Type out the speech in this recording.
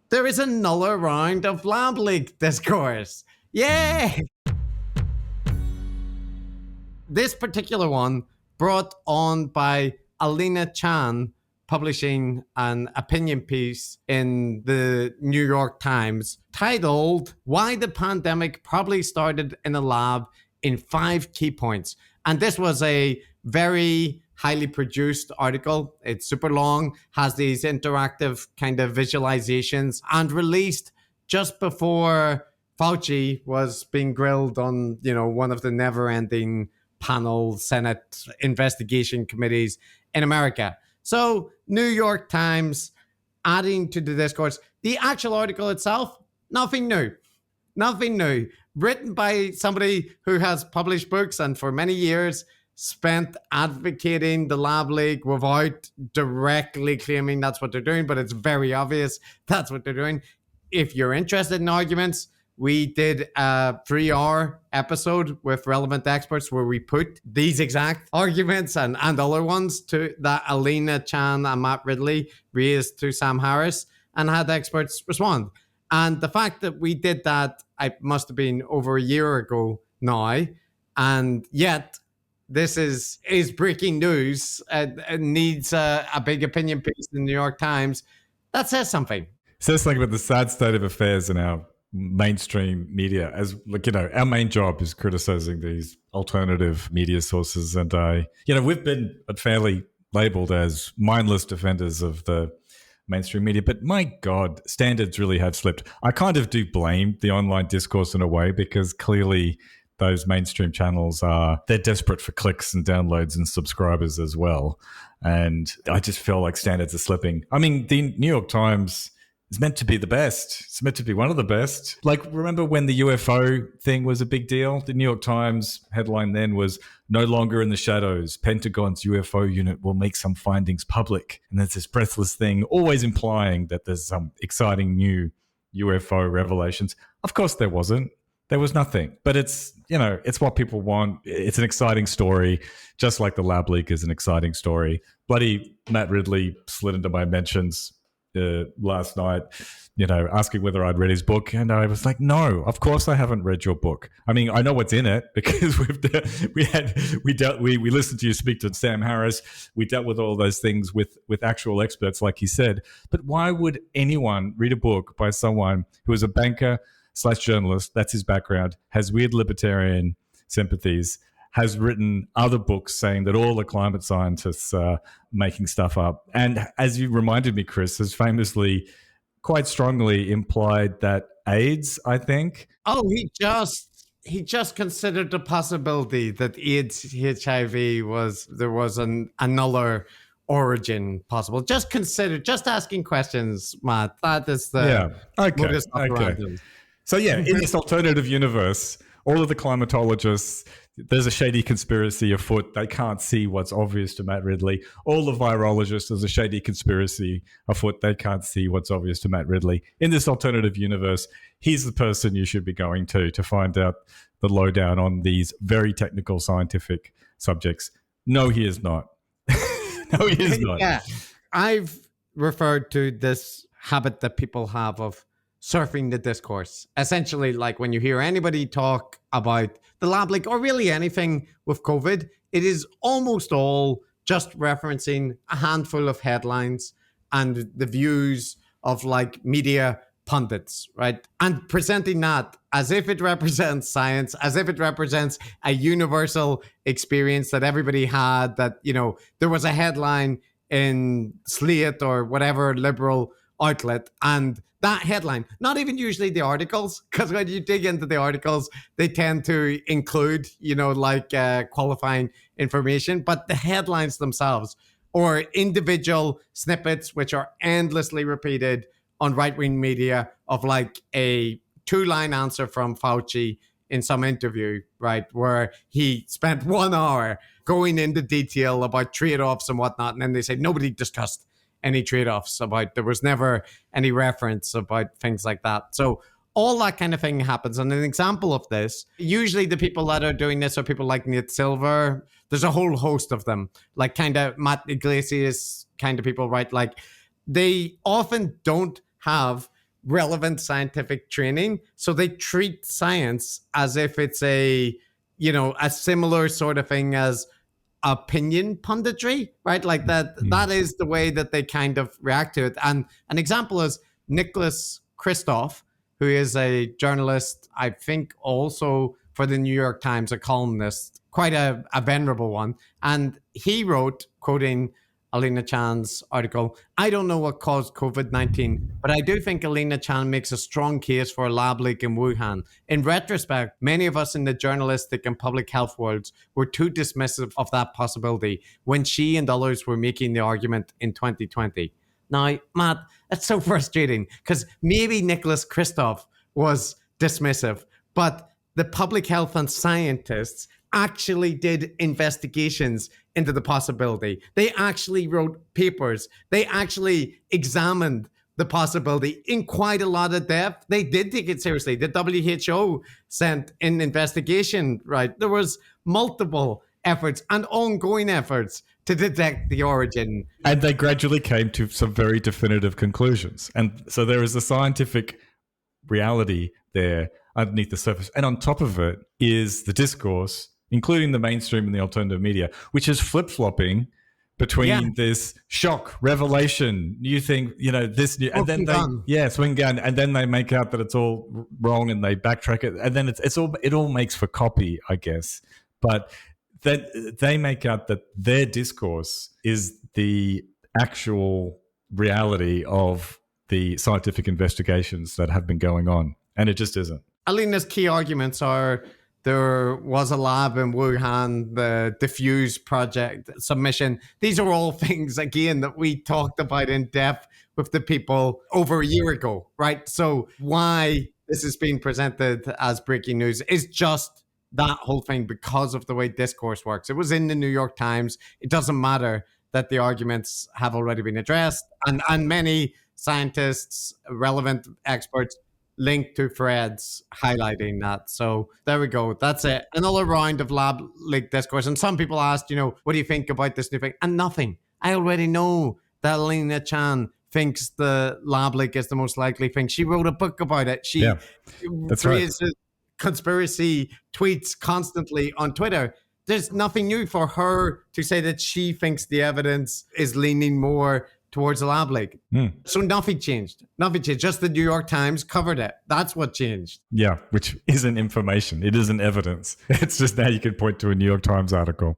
there is another round of Lab Leak Discourse. Yay! This particular one brought on by Alina Chan, publishing an opinion piece in the New York Times titled Why the Pandemic Probably Started in a Lab in 5 Key Points. And this was a very highly produced article. It's super long, has these interactive kind of visualizations, and released just before Fauci was being grilled on, one of the never-ending panel Senate investigation committees in America. So, New York Times adding to the discourse. The actual article itself, nothing new. Nothing new. Written by somebody who has published books and for many years spent advocating the Lab Leak without directly claiming that's what they're doing, but it's very obvious that's what they're doing. If you're interested in arguments, we did a 3-hour episode with relevant experts where we put these exact arguments and other ones to that Alina Chan and Matt Ridley raised to Sam Harris and had experts respond. And the fact that we did that, it must have been over a year ago now, and yet this is breaking news. It needs a big opinion piece in the New York Times. That says something. Says something about the sad state of affairs in our mainstream media. As our main job is criticizing these alternative media sources, and we've been fairly labeled as mindless defenders of the mainstream media, but my God, standards really have slipped. I kind of do blame the online discourse in a way, because clearly those mainstream channels they're desperate for clicks and downloads and subscribers as well. And I just feel like standards are slipping. I mean, the New York Times is meant to be the best. It's meant to be one of the best. Like, remember when the UFO thing was a big deal? The New York Times headline then was, "No longer in the shadows, Pentagon's UFO unit will make some findings public." And there's this breathless thing, always implying that there's some exciting new UFO revelations. Of course there wasn't. There was nothing. But it's what people want. It's an exciting story, just like the Lab Leak is an exciting story. Bloody Matt Ridley slid into my mentions last night, asking whether I'd read his book, and I was like, no, of course I haven't read your book. I mean, I know what's in it because we listened to you speak to Sam Harris. We dealt with all those things with actual experts, like he said. But why would anyone read a book by someone who is a banker/journalist? That's his background, has weird libertarian sympathies, has written other books saying that all the climate scientists are making stuff up. And as you reminded me, Chris, has famously quite strongly implied that AIDS, I think. Oh, he just considered the possibility that AIDS, HIV there was another origin possible. Just asking questions, Matt. That is the modus operandi. So in this alternative universe, all of the climatologists, there's a shady conspiracy afoot. They can't see what's obvious to Matt Ridley. All the virologists, there's a shady conspiracy afoot. They can't see what's obvious to Matt Ridley. In this alternative universe, he's the person you should be going to find out the lowdown on these very technical scientific subjects. No, he is not. No, he is not. Yeah. I've referred to this habit that people have of surfing the discourse. Essentially, like when you hear anybody talk about the Lab Leak or really anything with COVID, it is almost all just referencing a handful of headlines and the views of like media pundits, right? And presenting that as if it represents science, as if it represents a universal experience that everybody had, that, there was a headline in Slate or whatever liberal outlet, and that headline, not even usually the articles, because when you dig into the articles, they tend to include, qualifying information, but the headlines themselves or individual snippets, which are endlessly repeated on right-wing media of like a 2-line answer from Fauci in some interview, right, where he spent 1 hour going into detail about trade-offs and whatnot, and then they say nobody discussed any trade-offs about, there was never any reference about things like that. So all that kind of thing happens. And an example of this, usually the people that are doing this are people like Nate Silver. There's a whole host of them, like kind of Matt Iglesias kind of people, right? Like they often don't have relevant scientific training. So they treat science as if it's a similar sort of thing as opinion punditry, right? Like that is the way that they kind of react to it. And an example is Nicholas Kristof, who is a journalist, I think also for the New York Times, a columnist, quite a venerable one. And he wrote, quoting Alina Chan's article, "I don't know what caused COVID-19, but I do think Alina Chan makes a strong case for a lab leak in Wuhan. In retrospect, many of us in the journalistic and public health worlds were too dismissive of that possibility when she and others were making the argument in 2020. Now, Matt, that's so frustrating because maybe Nicholas Kristof was dismissive, but the public health and scientists actually did investigations into the possibility. They actually wrote papers. They actually examined the possibility in quite a lot of depth. They did take it seriously. The WHO sent an investigation, right? There was multiple efforts and ongoing efforts to detect the origin. And they gradually came to some very definitive conclusions. And so there is a scientific reality there underneath the surface. And on top of it is the discourse, including the mainstream and the alternative media, which is flip-flopping between this shock, revelation, new thing, this new, and then swing gun, and then they make out that it's all wrong and they backtrack it, and then it all makes for copy, I guess. But they make out that their discourse is the actual reality of the scientific investigations that have been going on, and it just isn't. Alina's key arguments are there was a lab in Wuhan, the Diffuse project submission. These are all things, again, that we talked about in depth with the people over a year ago, right? So why this is being presented as breaking news is just that whole thing because of the way Discourse works. It was in the New York Times. It doesn't matter that the arguments have already been addressed. And many scientists, relevant experts, linked to threads highlighting that. So there we go. That's it. Another round of lab leak discourse. And some people asked, what do you think about this new thing? And nothing. I already know that Alina Chan thinks the lab leak is the most likely thing. She wrote a book about it. She raises conspiracy tweets constantly on Twitter. There's nothing new for her to say that she thinks the evidence is leaning more towards a lab leak. So nothing changed. Nothing changed. Just the New York Times covered it. That's what changed. Yeah, which isn't information. It isn't evidence. It's just now you can point to a New York Times article.